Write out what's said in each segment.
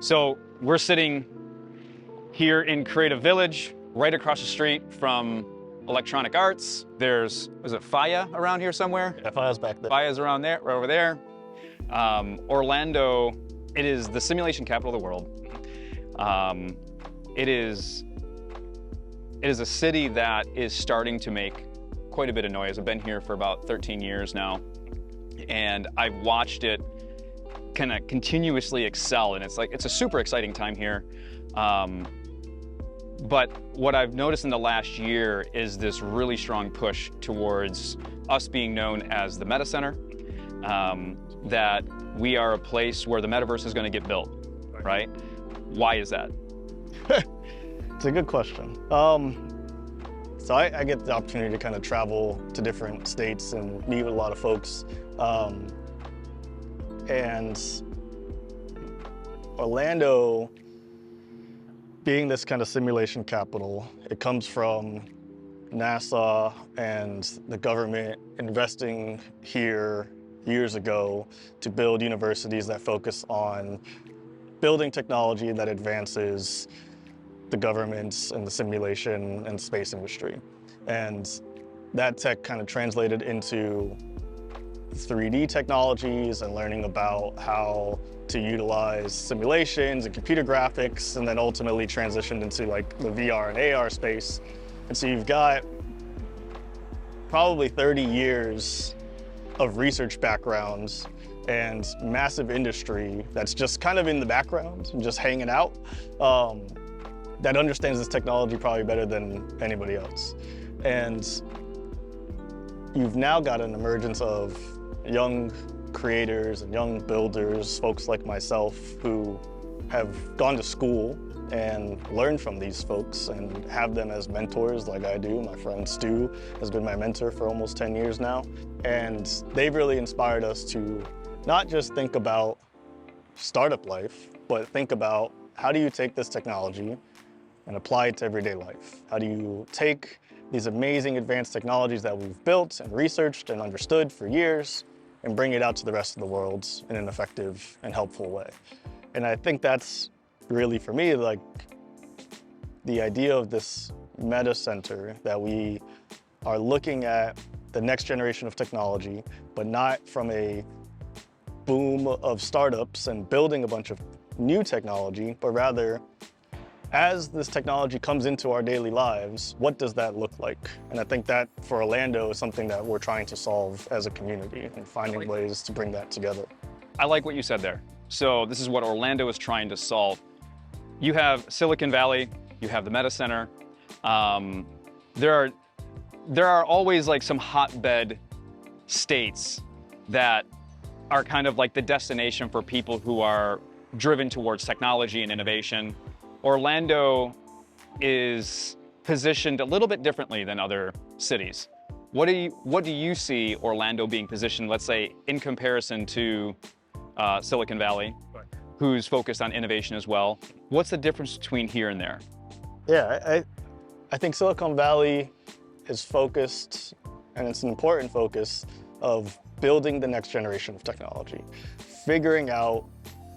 So we're sitting here in Creative Village, right across the street from Electronic Arts. There's, is it Faya around here somewhere? Yeah, Faya's back there. Faya's around there, right over there. Orlando, it is the simulation capital of the world. It is a city that is starting to make quite a bit of noise. I've been here for about 13 years now, and I've watched it kind of continuously excel, and it's a super exciting time here. But what I've noticed in the last year is this really strong push towards us being known as the Metacenter, that we are a place where the metaverse is going to get built, right? Why is that? It's a good question. So I get the opportunity to kind of travel to different states and meet with a lot of folks. And Orlando, being this kind of simulation capital, it comes from NASA and the government investing here years ago to build universities that focus on building technology that advances the governments and the simulation and space industry. And that tech kind of translated into 3D technologies and learning about how to utilize simulations and computer graphics, and then ultimately transitioned into like the VR and AR space. And so you've got probably 30 years of research backgrounds and massive industry that's just kind of in the background and just hanging out, that understands this technology probably better than anybody else. And you've now got an emergence of young creators and young builders, folks like myself who have gone to school and learned from these folks and have them as mentors like I do. My friend Stu has been my mentor for almost 10 years now. And they've really inspired us to not just think about startup life, but think about how do you take this technology and apply it to everyday life? How do you take these amazing advanced technologies that we've built and researched and understood for years and bring it out to the rest of the world in an effective and helpful way? And I think that's really, for me, like the idea of this meta center, that we are looking at the next generation of technology, but not from a boom of startups and building a bunch of new technology, but rather as this technology comes into our daily lives, what does that look like? And I think that for Orlando is something that we're trying to solve as a community and finding ways to bring that together. I like what you said there. So this is what Orlando is trying to solve. You have Silicon Valley, you have the Metacenter. There are always like some hotbed states that are kind of like the destination for people who are driven towards technology and innovation. Orlando is positioned a little bit differently than other cities. What do you see Orlando being positioned, let's say, in comparison to Silicon Valley, who's focused on innovation as well? What's the difference between here and there? Yeah, I think Silicon Valley is focused, and it's an important focus, of building the next generation of technology, figuring out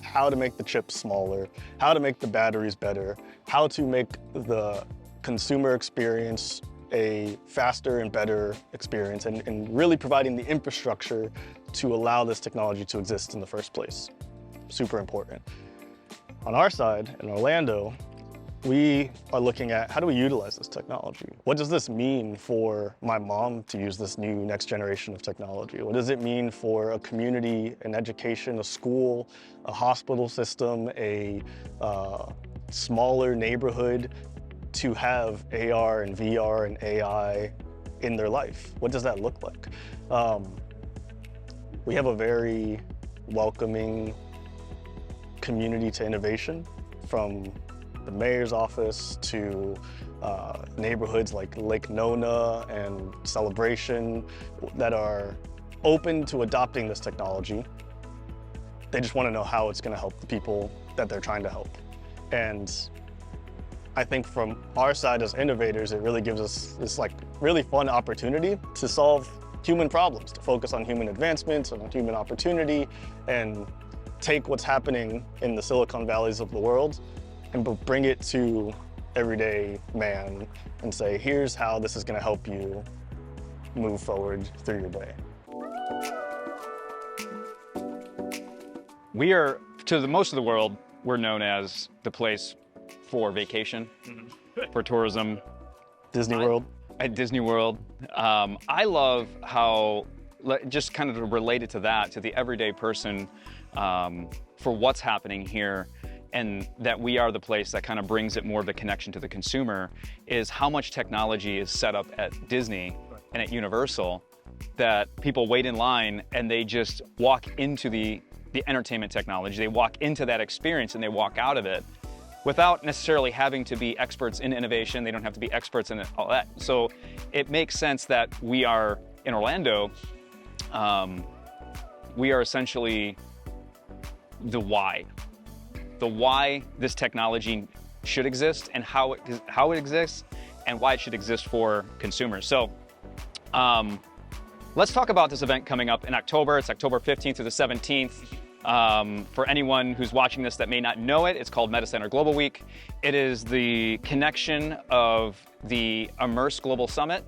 how to make the chips smaller, how to make the batteries better, how to make the consumer experience a faster and better experience, and really providing the infrastructure to allow this technology to exist in the first place. Super important. On our side, in Orlando, we are looking at how do we utilize this technology? What does this mean for my mom to use this new next generation of technology? What does it mean for a community, an education, a school, a hospital system, a smaller neighborhood to have AR and VR and AI in their life? What does that look like? We have a very welcoming community to innovation, from the mayor's office to neighborhoods like Lake Nona and Celebration that are open to adopting this technology. They just want to know how it's going to help the people that they're trying to help. And I think from our side as innovators, it really gives us this like really fun opportunity to solve human problems, to focus on human advancement and human opportunity, and take what's happening in the Silicon Valleys of the world and bring it to everyday man and say, here's how this is going to help you move forward through your day. We are, to the most of the world, we're known as the place for vacation, for tourism. Disney World. At Disney World. I love how, just kind of related to that, to the everyday person, for what's happening here, and that we are the place that kind of brings it more of the connection to the consumer, is how much technology is set up at Disney and at Universal that people wait in line and they just walk into the entertainment technology. They walk into that experience and they walk out of it without necessarily having to be experts in innovation. They don't have to be experts in all that. So it makes sense that we are in Orlando. We are essentially the why this technology should exist and how it exists and why it should exist for consumers. So let's talk about this event coming up in October. It's October 15th through the 17th. For anyone who's watching this that may not know it, it's called Metacenter Global Week. It is the connection of the Immersive Global Summit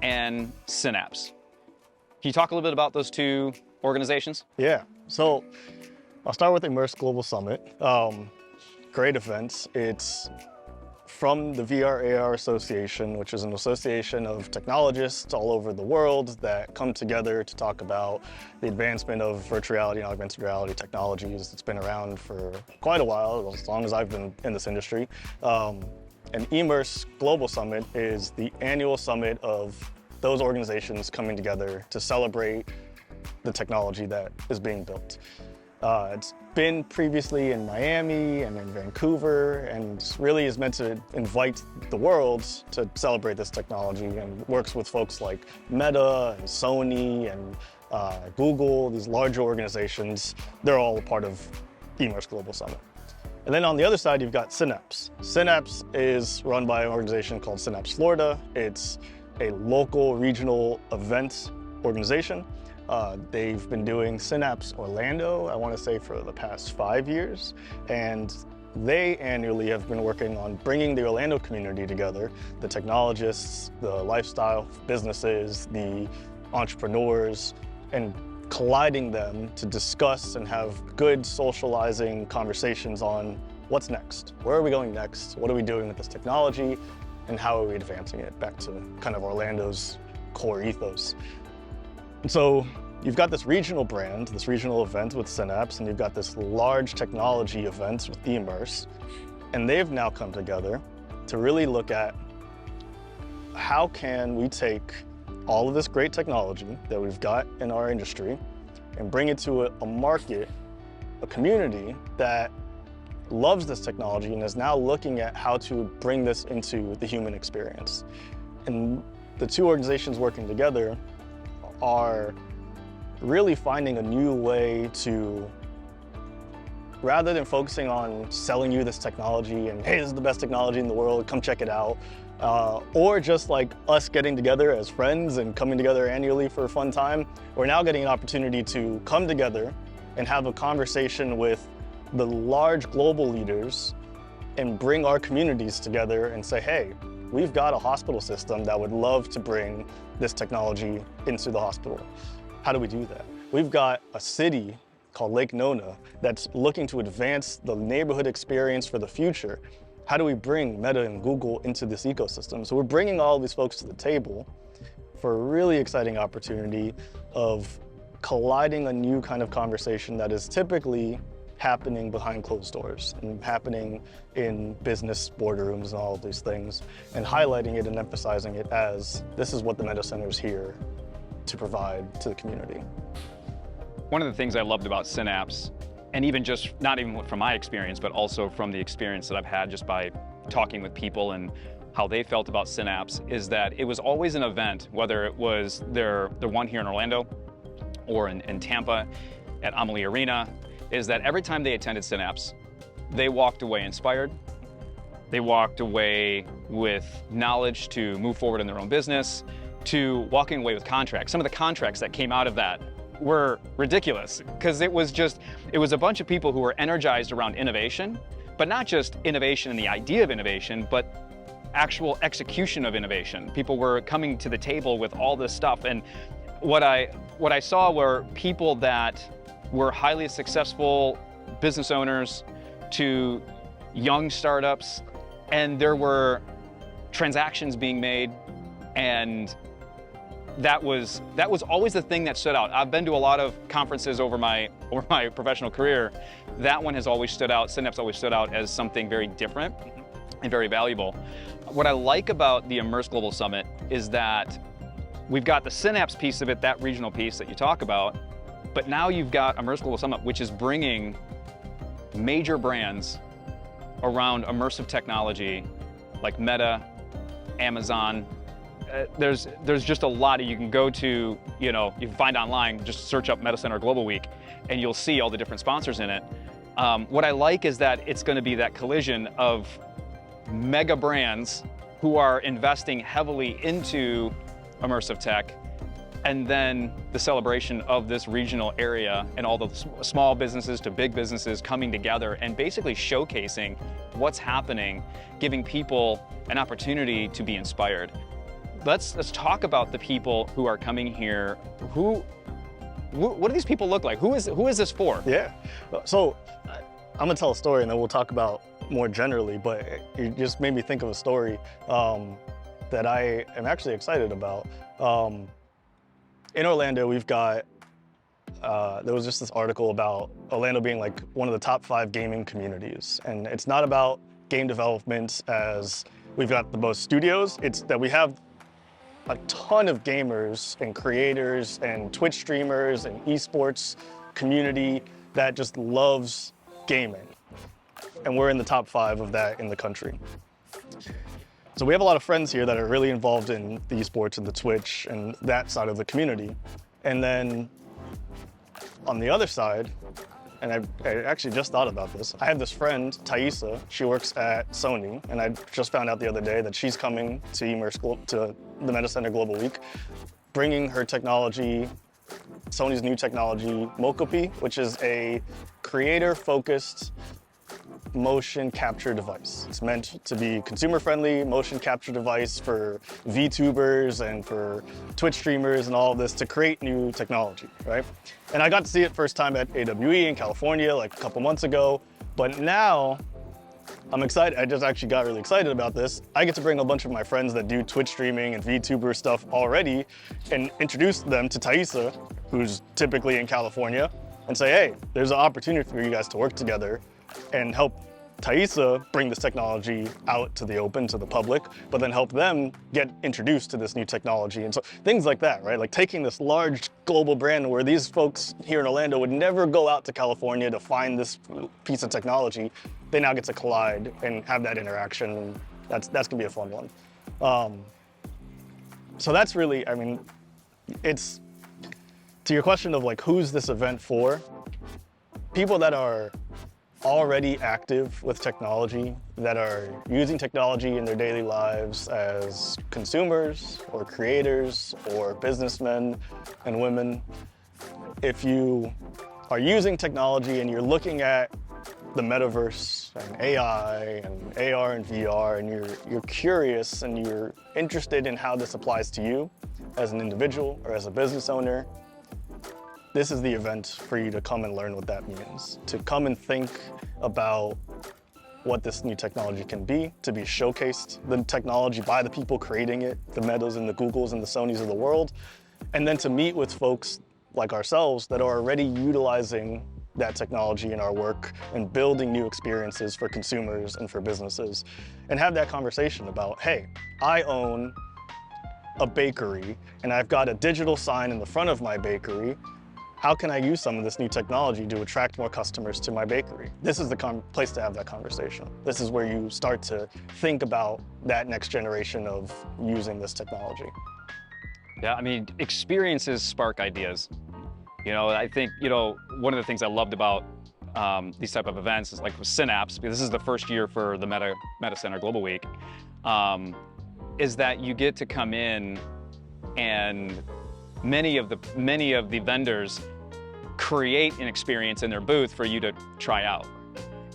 and Synapse. Can you talk a little bit about those two organizations? Yeah, so I'll start with Immersive Global Summit. Great event. It's from the VR/AR Association, which is an association of technologists all over the world that come together to talk about the advancement of virtual reality and augmented reality technologies. It's been around for quite a while, as long as I've been in this industry. And Immersive Global Summit is the annual summit of those organizations coming together to celebrate the technology that is being built. It's been previously in Miami and in Vancouver, and really is meant to invite the world to celebrate this technology, and works with folks like Meta and Sony and Google, these larger organizations. They're all a part of Immersive Global Summit. And then on the other side, you've got Synapse. Synapse is run by an organization called Synapse Florida. It's a local regional event organization. They've been doing Synapse Orlando, I want to say, for the past 5 years. And they annually have been working on bringing the Orlando community together, the technologists, the lifestyle businesses, the entrepreneurs, and colliding them to discuss and have good socializing conversations on what's next. Where are we going next? What are we doing with this technology? And how are we advancing it back to kind of Orlando's core ethos? And so you've got this regional brand, this regional event with Synapse, and you've got this large technology event with Immerse, and they've now come together to really look at how can we take all of this great technology that we've got in our industry and bring it to a market, a community that loves this technology and is now looking at how to bring this into the human experience. And the two organizations working together are really finding a new way to, rather than focusing on selling you this technology and, hey, this is the best technology in the world, come check it out, or just like us getting together as friends and coming together annually for a fun time, we're now getting an opportunity to come together and have a conversation with the large global leaders and bring our communities together and say, hey, we've got a hospital system that would love to bring this technology into the hospital. How do we do that? We've got a city called Lake Nona that's looking to advance the neighborhood experience for the future. How do we bring Meta and Google into this ecosystem? So we're bringing all of these folks to the table for a really exciting opportunity of colliding a new kind of conversation that is typically happening behind closed doors and happening in business boardrooms and all of these things, and highlighting it and emphasizing it as this is what the Metacenter is here to provide to the community. One of the things I loved about Synapse, and even just, not even from my experience, but also from the experience that I've had just by talking with people and how they felt about Synapse, is that it was always an event, whether it was their one here in Orlando or in Tampa at Amalie Arena, is that every time they attended Synapse, they walked away inspired. They walked away with knowledge to move forward in their own business, to walking away with contracts. Some of the contracts that came out of that were ridiculous because it was a bunch of people who were energized around innovation, but not just innovation and the idea of innovation, but actual execution of innovation. People were coming to the table with all this stuff, and what I saw were people that were highly successful business owners to young startups, and there were transactions being made, and that was always the thing that stood out. I've been to a lot of conferences over my professional career. That one has always stood out. Synapse always stood out as something very different and very valuable. What I like about the Immerse Global Summit is that we've got the Synapse piece of it, that regional piece that you talk about, but now you've got Immerse Global Summit, which is bringing major brands around immersive technology like Meta, Amazon. There's just a lot you can go to, you can find online, just search up Metacenter Global Week, and you'll see all the different sponsors in it. What I like is that it's going to be that collision of mega brands who are investing heavily into immersive tech, and then the celebration of this regional area and all the small businesses to big businesses coming together and basically showcasing what's happening, giving people an opportunity to be inspired. Let's talk about the people who are coming here. What do these people look like? Who is this for? Yeah, so I'm gonna tell a story and then we'll talk about more generally, but you just made me think of a story that I am actually excited about. In Orlando, we've got, there was just this article about Orlando being like one of the top 5 gaming communities. And it's not about game development as we've got the most studios, it's that we have a ton of gamers and creators and Twitch streamers and esports community that just loves gaming. And we're in the top 5 of that in the country. So we have a lot of friends here that are really involved in the esports and the Twitch and that side of the community. And then on the other side, and I actually just thought about this, I have this friend, Thaisa, she works at Sony, and I just found out the other day that she's coming to to the Metacenter Global Week, bringing her technology, Sony's new technology, mocopi, which is a creator-focused motion capture device. It's meant to be consumer-friendly motion capture device for VTubers and for Twitch streamers and all of this to create new technology, right? And I got to see it first time at AWE in California like a couple months ago, but now I'm excited. I just actually got really excited about this. I get to bring a bunch of my friends that do Twitch streaming and VTuber stuff already and introduce them to Thaisa, who's typically in California, and say, hey, there's an opportunity for you guys to work together and help Thaisa bring this technology out to the open, to the public, but then help them get introduced to this new technology. And so things like that, right? Like taking this large global brand where these folks here in Orlando would never go out to California to find this piece of technology, they now get to collide and have that interaction. And that's gonna be a fun one. So that's really, I mean, it's, to your question of like, who's this event for? People that are already active with technology, that are using technology in their daily lives as consumers or creators or businessmen and women. If you are using technology and you're looking at the metaverse and AI and AR and VR and you're curious and you're interested in how this applies to you as an individual or as a business owner, this is the event for you to come and learn what that means, to come and think about what this new technology can be, to be showcased, the technology by the people creating it, the Metas and the Googles and the Sonys of the world, and then to meet with folks like ourselves that are already utilizing that technology in our work and building new experiences for consumers and for businesses, and have that conversation about, hey, I own a bakery and I've got a digital sign in the front of my bakery. How can I use some of this new technology to attract more customers to my bakery? This is the place to have that conversation. This is where you start to think about that next generation of using this technology. Yeah, I mean, experiences spark ideas. I think, one of the things I loved about these type of events is like with Synapse, because this is the first year for the Metacenter Global Week, is that you get to come in and many of the vendors create an experience in their booth for you to try out.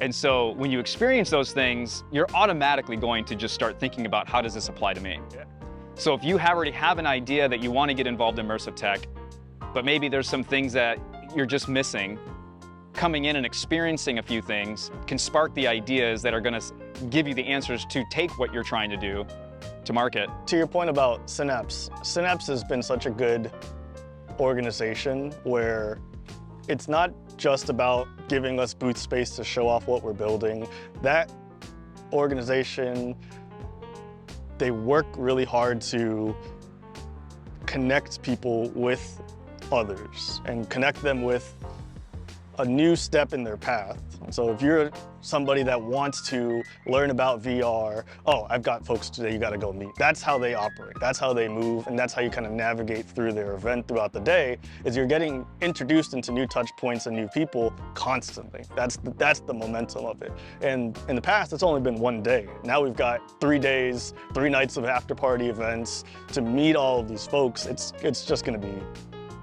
And so when you experience those things, you're automatically going to just start thinking about, how does this apply to me? Yeah. So if you already have an idea that you want to get involved in immersive tech, but maybe there's some things that you're just missing, coming in and experiencing a few things can spark the ideas that are going to give you the answers to take what you're trying to do to market. To your point about Synapse, Synapse has been such a good organization where it's not just about giving us booth space to show off what we're building. That organization, they work really hard to connect people with others and connect them with a new step in their path. So if you're somebody that wants to learn about VR, oh, I've got folks today you gotta go meet. That's how they operate, that's how they move, and that's how you kind of navigate through their event throughout the day, is you're getting introduced into new touch points and new people constantly. That's the momentum of it. And in the past, it's only been one day. Now we've got 3 days, 3 nights of after party events to meet all of these folks. It's just gonna be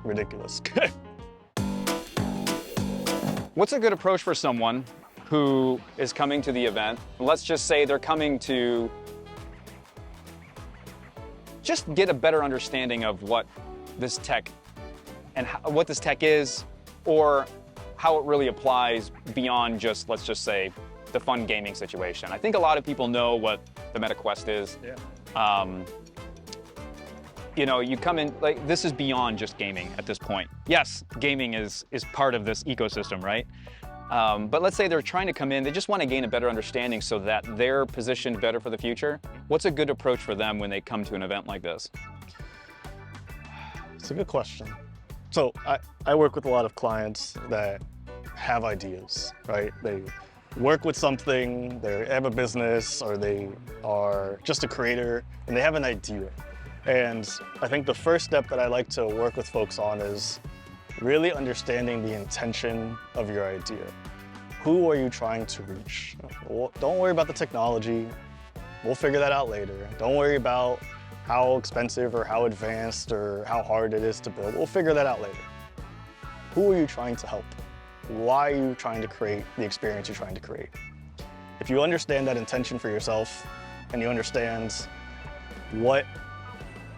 ridiculous. What's a good approach for someone who is coming to the event? Let's just say they're coming to just get a better understanding of what this tech and what this tech is, or how it really applies beyond just, let's just say, the fun gaming situation. I think a lot of people know what the MetaQuest is. Yeah. You know, you come in, like, this is beyond just gaming at this point. Yes, gaming is part of this ecosystem, right? But let's say they're trying to come in, they just want to gain a better understanding so that they're positioned better for the future. What's a good approach for them when they come to an event like this? It's a good question. So I work with a lot of clients that have ideas, right? They work with something, they have a business, or they are just a creator, and they have an idea. And I think the first step that I like to work with folks on is really understanding the intention of your idea. Who are you trying to reach? Well, don't worry about the technology. We'll figure that out later. Don't worry about how expensive or how advanced or how hard it is to build. We'll figure that out later. Who are you trying to help? Why are you trying to create the experience you're trying to create? If you understand that intention for yourself and you understand what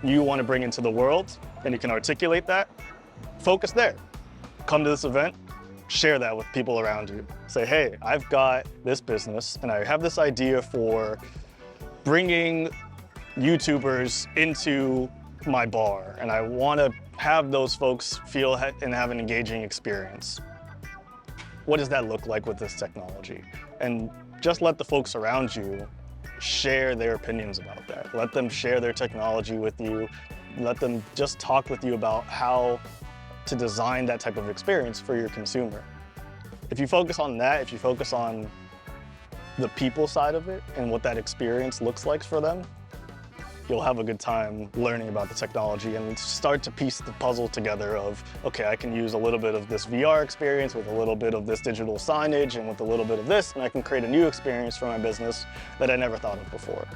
you want to bring into the world, and you can articulate that, focus there. Come to this event, share that with people around you. Say, hey, I've got this business and I have this idea for bringing YouTubers into my bar, and I want to have those folks feel and have an engaging experience. What does that look like with this technology? And just let the folks around you share their opinions about that. Let them share their technology with you. Let them just talk with you about how to design that type of experience for your consumer. If you focus on that, if you focus on the people side of it and what that experience looks like for them, you'll have a good time learning about the technology and start to piece the puzzle together of, okay, I can use a little bit of this VR experience with a little bit of this digital signage and with a little bit of this, and I can create a new experience for my business that I never thought of before.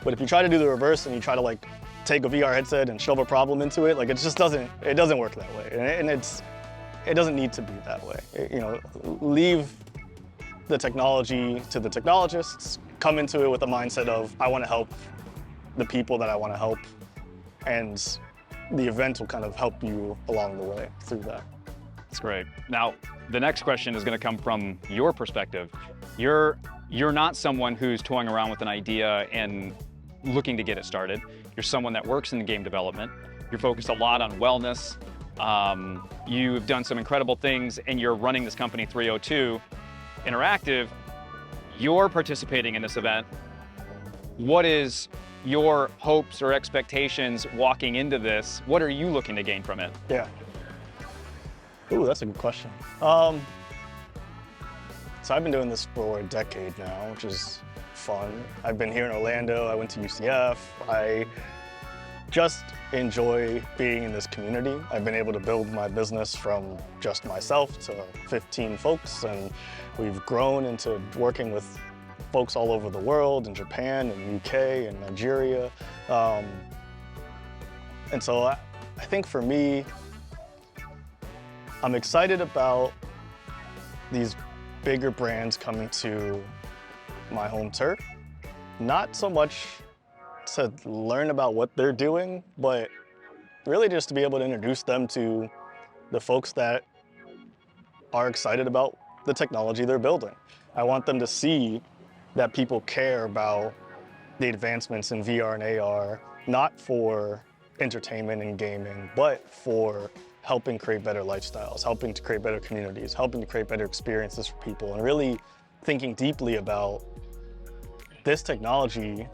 But if you try to do the reverse and you try to like take a VR headset and shove a problem into it, like it just doesn't work that way. And it doesn't need to be that way. You know, leave the technology to the technologists, come into it with a mindset of, I want to help the people that I want to help, and the event will kind of help you along the way through that. That's great. Now, the next question is going to come from your perspective. You're not someone who's toying around with an idea and looking to get it started. You're someone that works in game development. You're focused a lot on wellness. You've done some incredible things, and you're running this company 302 Interactive. You're participating in this event. What is your hopes or expectations walking into this? What are you looking to gain from it? Yeah. Ooh, that's a good question. So I've been doing this for a decade now, which is fun. I've been here in Orlando. I went to UCF. I just enjoy being in this community. I've been able to build my business from just myself to 15 folks, and we've grown into working with folks all over the world, in Japan and UK and Nigeria. And so I think for me, I'm excited about these bigger brands coming to my home turf. Not so much to learn about what they're doing, but really just to be able to introduce them to the folks that are excited about the technology they're building. I want them to see that people care about the advancements in VR and AR, not for entertainment and gaming, but for helping create better lifestyles, helping to create better communities, helping to create better experiences for people, and really thinking deeply about this technology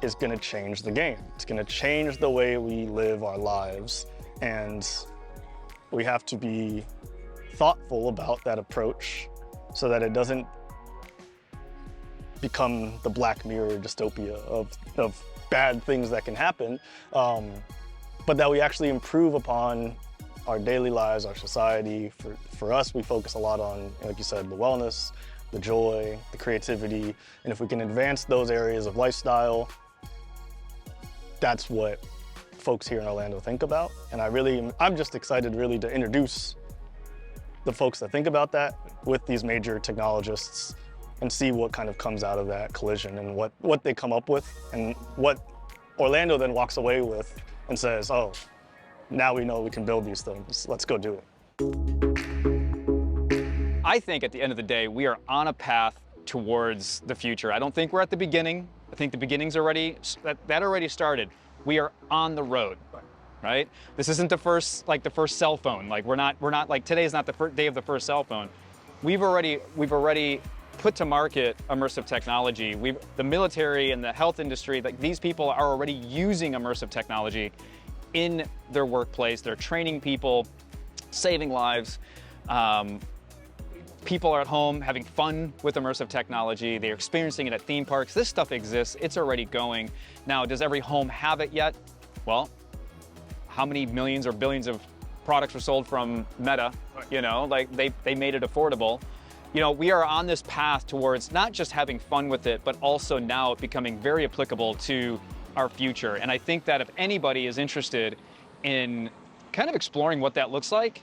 is going to change the game. It's going to change the way we live our lives, and we have to be thoughtful about that approach so that it doesn't become the Black Mirror dystopia of bad things that can happen, but that we actually improve upon our daily lives, our society. For us, we focus a lot on, like you said, the wellness, the joy, the creativity, and if we can advance those areas of lifestyle, that's what folks here in Orlando think about. And I'm just excited really to introduce the folks that think about that with these major technologists and see what kind of comes out of that collision and what they come up with and what Orlando then walks away with and says, oh, now we know we can build these things. Let's go do it. I think at the end of the day, we are on a path towards the future. I don't think we're at the beginning. I think the beginning's already started. We are on the road, right? This isn't the first cell phone. Like we're not like, today is not the first day of the first cell phone. We've already put to market immersive technology. The military and the health industry, like these people are already using immersive technology in their workplace. They're training people, saving lives. People are at home having fun with immersive technology. They're experiencing it at theme parks. This stuff exists. It's already going. Now, does every home have it yet? Well, how many millions or billions of products were sold from Meta? You know, like they made it affordable. You know, we are on this path towards not just having fun with it, but also now becoming very applicable to our future. And I think that if anybody is interested in kind of exploring what that looks like,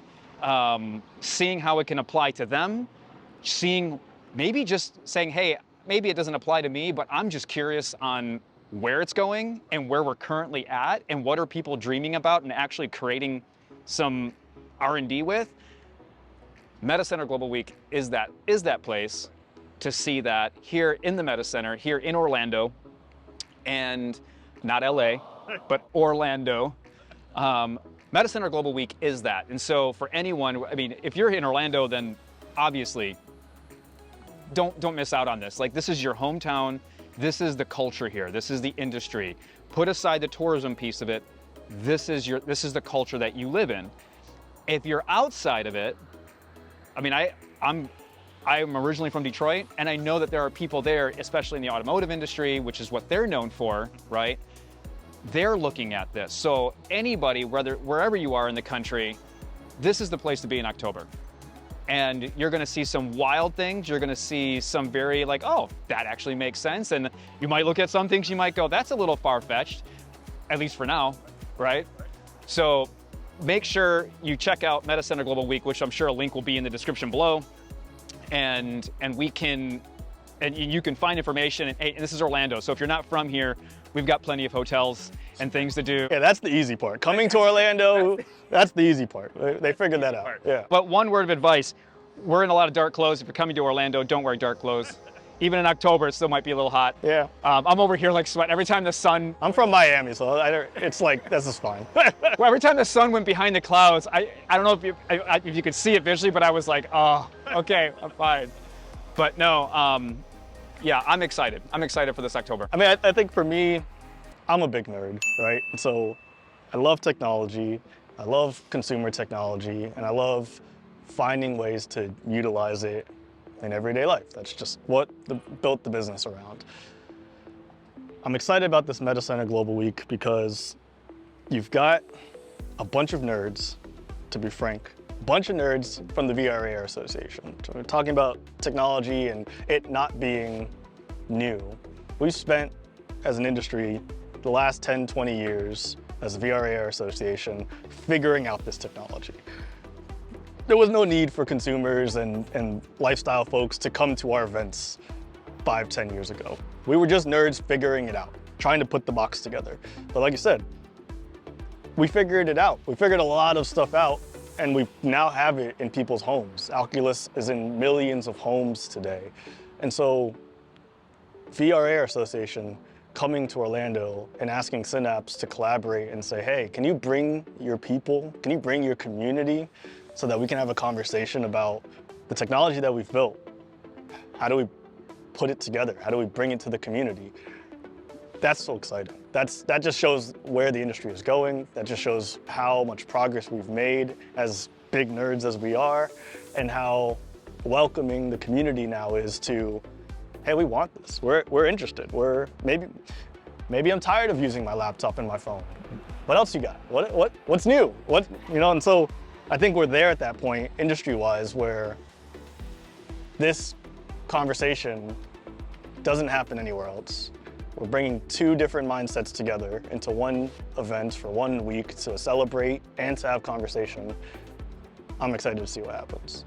seeing how it can apply to them, maybe just saying, hey, maybe it doesn't apply to me, but I'm just curious on where it's going and where we're currently at and what are people dreaming about and actually creating some R&D with. Metacenter Global Week is that place to see that here in the Metacenter, here in Orlando, and not LA, but Orlando. Metacenter Global Week is that. And so for anyone, I mean, if you're in Orlando, then obviously don't miss out on this. Like, this is your hometown. This is the culture here. This is the industry. Put aside the tourism piece of it. This is the culture that you live in. If you're outside of it, I mean, I'm originally from Detroit, and I know that there are people there, especially in the automotive industry, which is what they're known for, right? They're looking at this. So anybody, wherever you are in the country, this is the place to be in October. And you're gonna see some wild things. You're gonna see some very like, oh, that actually makes sense. And you might look at some things, you might go, that's a little far-fetched, at least for now, right? So make sure you check out Metacenter Global Week, which I'm sure a link will be in the description below. And you can find information. And this is Orlando, so if you're not from here, we've got plenty of hotels and things to do. Yeah, that's the easy part. Coming to Orlando, that's the easy part. They figured that out. Yeah. But one word of advice, we're in a lot of dark clothes. If you're coming to Orlando, don't wear dark clothes. Even in October, it still might be a little hot. Yeah. I'm over here like sweating. Every time the sun... I'm from Miami, so it's like, this is fine. Well, every time the sun went behind the clouds, I don't know if you could see it visually, but I was like, oh, okay, I'm fine. But no, yeah, I'm excited. I'm excited for this October. I mean, I think for me, I'm a big nerd, right? And so I love technology, I love consumer technology, and I love finding ways to utilize it in everyday life. That's just what built the business around. I'm excited about this Metacenter Global Week because you've got a bunch of nerds, to be frank, a bunch of nerds from the VR/AR Association. So we're talking about technology and it not being new. We've spent, as an industry, the last 10, 20 years as a VR/AR association, figuring out this technology. There was no need for consumers and lifestyle folks to come to our events 5-10 years ago. We were just nerds figuring it out, trying to put the box together. But like you said, we figured it out. We figured a lot of stuff out, and we now have it in people's homes. Oculus is in millions of homes today. And so VR/AR Association coming to Orlando and asking Synapse to collaborate and say, hey, can you bring your people, can you bring your community so that we can have a conversation about the technology that we've built? How do we put it together? How do we bring it to the community? That's so exciting. That just shows where the industry is going. That just shows how much progress we've made as big nerds as we are, and how welcoming the community now is to, hey, we want this. We're interested. Maybe I'm tired of using my laptop and my phone. What else you got? What's new? And so I think we're there at that point, industry-wise, where this conversation doesn't happen anywhere else. We're bringing two different mindsets together into one event for 1 week to celebrate and to have conversation. I'm excited to see what happens.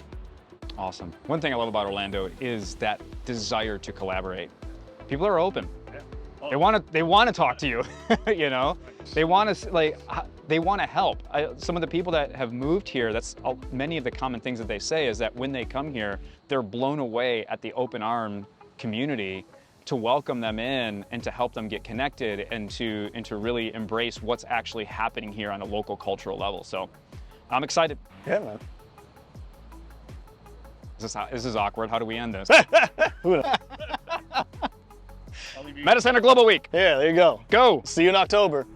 Awesome. One thing I love about Orlando is that desire to collaborate. People are open. They want to talk to you. They want to help. Some of the people that have moved here, many of the common things that they say is that when they come here, they're blown away at the open arm community to welcome them in and to help them get connected and to really embrace what's actually happening here on a local cultural level. So I'm excited. Yeah, man. This is awkward. How do we end this? Who knows? Metacenter Global Week. Yeah, there you go. Go. See you in October.